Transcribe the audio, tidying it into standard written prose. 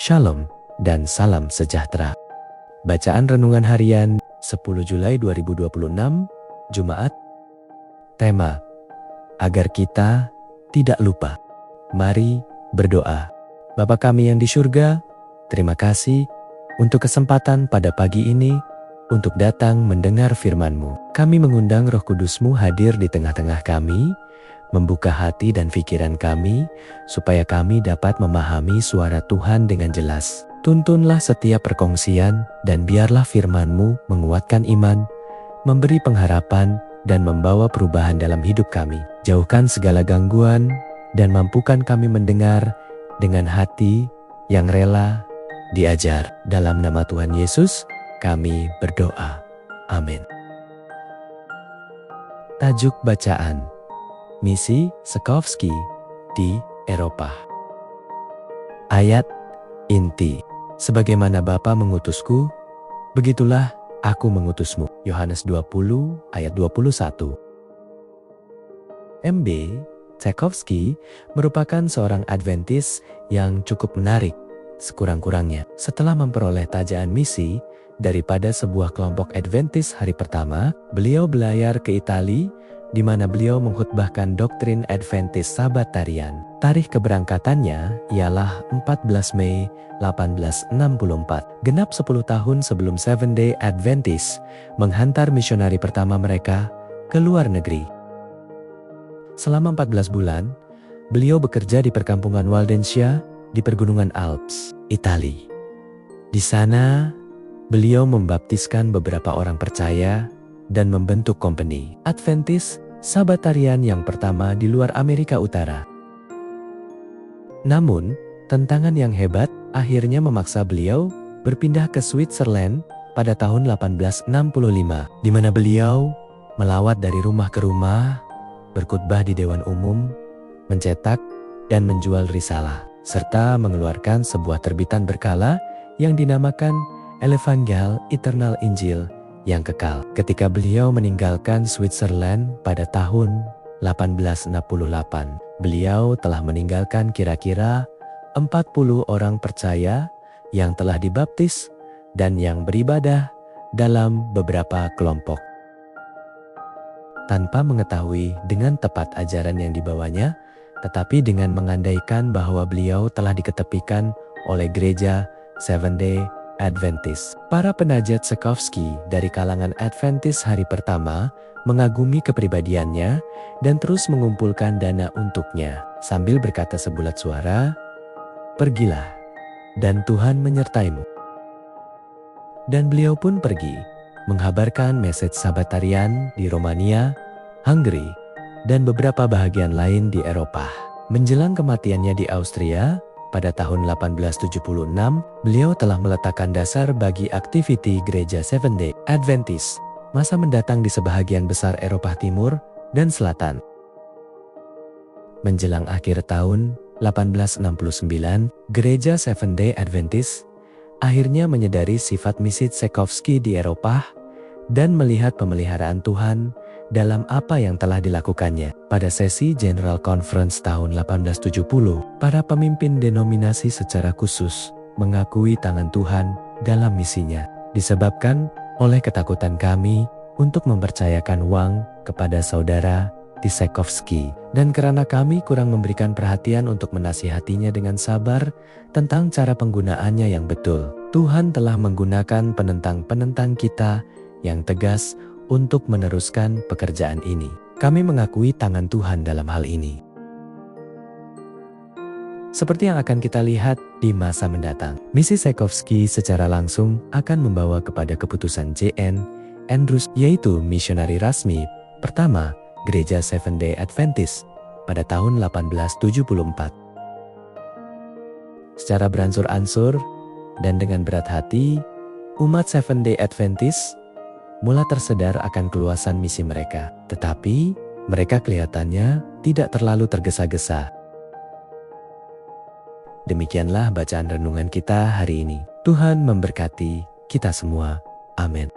Shalom dan salam sejahtera. Bacaan Renungan Harian 10 Julai 2026, Jumat. Tema, agar kita tidak lupa. Mari berdoa. Bapa kami yang di surga, terima kasih untuk kesempatan pada pagi ini untuk datang mendengar firman-Mu. Kami mengundang Roh Kudus-Mu hadir di tengah-tengah kami, membuka hati dan pikiran kami, supaya kami dapat memahami suara Tuhan dengan jelas. Tuntunlah setiap perkongsian, dan biarlah firman-Mu menguatkan iman, memberi pengharapan, dan membawa perubahan dalam hidup kami. Jauhkan segala gangguan, dan mampukan kami mendengar dengan hati yang rela diajar. Dalam nama Tuhan Yesus, kami berdoa. Amin. Tajuk bacaan: Misi Tschaikowski di Eropa. Ayat inti: sebagaimana Bapa mengutusku, begitulah aku mengutusmu. Yohanes 20 ayat 21. M.B. Tschaikowski merupakan seorang Adventis yang cukup menarik, sekurang-kurangnya. Setelah memperoleh tajaan misi daripada sebuah kelompok Adventis hari pertama, beliau belayar ke Italia, di mana beliau mengkhutbahkan doktrin Adventis Sabbatarian. Tarikh keberangkatannya ialah 14 Mei 1864. Genap 10 tahun sebelum Seventh-day Adventist menghantar misionari pertama mereka ke luar negeri. Selama 14 bulan, beliau bekerja di perkampungan Waldensia di Pergunungan Alps, Italia. Di sana, beliau membaptiskan beberapa orang percaya dan membentuk company Adventist Sabbatarian yang pertama di luar Amerika Utara. Namun, tantangan yang hebat akhirnya memaksa beliau berpindah ke Switzerland pada tahun 1865, di mana beliau melawat dari rumah ke rumah, berkhutbah di dewan umum, mencetak dan menjual risalah, serta mengeluarkan sebuah terbitan berkala yang dinamakan Evangel Eternal Injil yang kekal. Ketika beliau meninggalkan Switzerland pada tahun 1868, beliau telah meninggalkan kira-kira 40 orang percaya yang telah dibaptis dan yang beribadah dalam beberapa kelompok. Tanpa mengetahui dengan tepat ajaran yang dibawanya, tetapi dengan mengandaikan bahwa beliau telah diketepikan oleh gereja Seventh-day Adventist. Para penajat Tschaikowski dari kalangan Adventist hari pertama mengagumi kepribadiannya dan terus mengumpulkan dana untuknya, sambil berkata sebulat suara, "Pergilah, dan Tuhan menyertaimu." Dan beliau pun pergi, menghabarkan message Sabbatarian di Romania, Hungary, dan beberapa bahagian lain di Eropa. Menjelang kematiannya di Austria, pada tahun 1876, beliau telah meletakkan dasar bagi aktiviti gereja Seventh-day Adventist masa mendatang di sebahagian besar Eropa Timur dan Selatan. Menjelang akhir tahun 1869, gereja Seventh-day Adventist akhirnya menyadari sifat misi Tschaikowski di Eropa dan melihat pemeliharaan Tuhan dalam apa yang telah dilakukannya. Pada sesi General Conference tahun 1870, para pemimpin denominasi secara khusus mengakui tangan Tuhan dalam misinya, disebabkan oleh ketakutan kami untuk mempercayakan uang kepada saudara Tschaikowski, dan karena kami kurang memberikan perhatian untuk menasihatinya dengan sabar tentang cara penggunaannya yang betul. Tuhan telah menggunakan penentang-penentang kita yang tegas untuk meneruskan pekerjaan ini. Kami mengakui tangan Tuhan dalam hal ini. Seperti yang akan kita lihat di masa mendatang, misi Tschaikowski secara langsung akan membawa kepada keputusan J.N. Andrews, yaitu misionari rasmi pertama gereja Seventh-day Adventist pada tahun 1874. Secara beransur-ansur dan dengan berat hati, umat Seventh-day Adventist mulai tersedar akan keluasan misi mereka, tetapi mereka kelihatannya tidak terlalu tergesa-gesa. Demikianlah bacaan renungan kita hari ini. Tuhan memberkati kita semua. Amin.